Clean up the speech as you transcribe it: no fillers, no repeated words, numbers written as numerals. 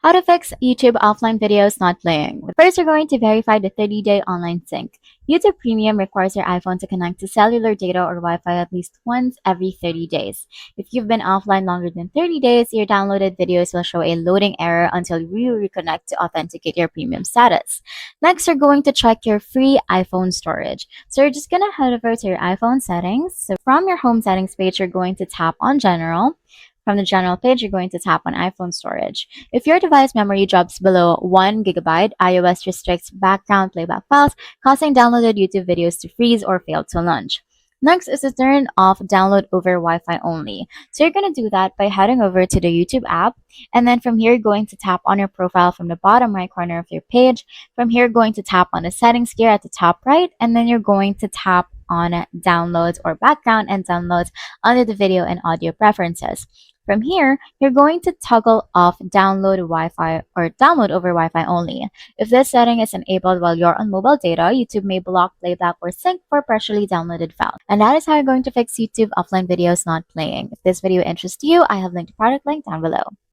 How to fix YouTube offline videos not playing. First, you're going to verify the 30-day online sync. YouTube Premium requires your iPhone to connect to cellular data or Wi-Fi at least once every 30 days. If you've been offline longer than 30 days, your downloaded videos will show a loading error until you reconnect to authenticate your premium status. Next, you're going to check your free iPhone storage. So you're just going to head over to your iPhone settings. So from your home settings page, you're going to tap on General. From the general page, you're going to tap on iPhone storage. If your device memory drops below 1 gigabyte, iOS restricts background playback files, causing downloaded YouTube videos to freeze or fail to launch. Next is to turn off download over Wi-Fi only. So you're going to do that by heading over to the YouTube app. And then from here, you're going to tap on your profile from the bottom right corner of your page. From here, you're going to tap on the settings gear at the top right. And then you're going to tap on downloads or background and downloads under the video and audio preferences. From here, you're going to toggle off download Wi-Fi or download over Wi-Fi only. If this setting is enabled while you're on mobile data, YouTube may block playback or sync for partially downloaded files. And that is how you're going to fix YouTube offline videos not playing. If this video interests you, I have linked the product link down below.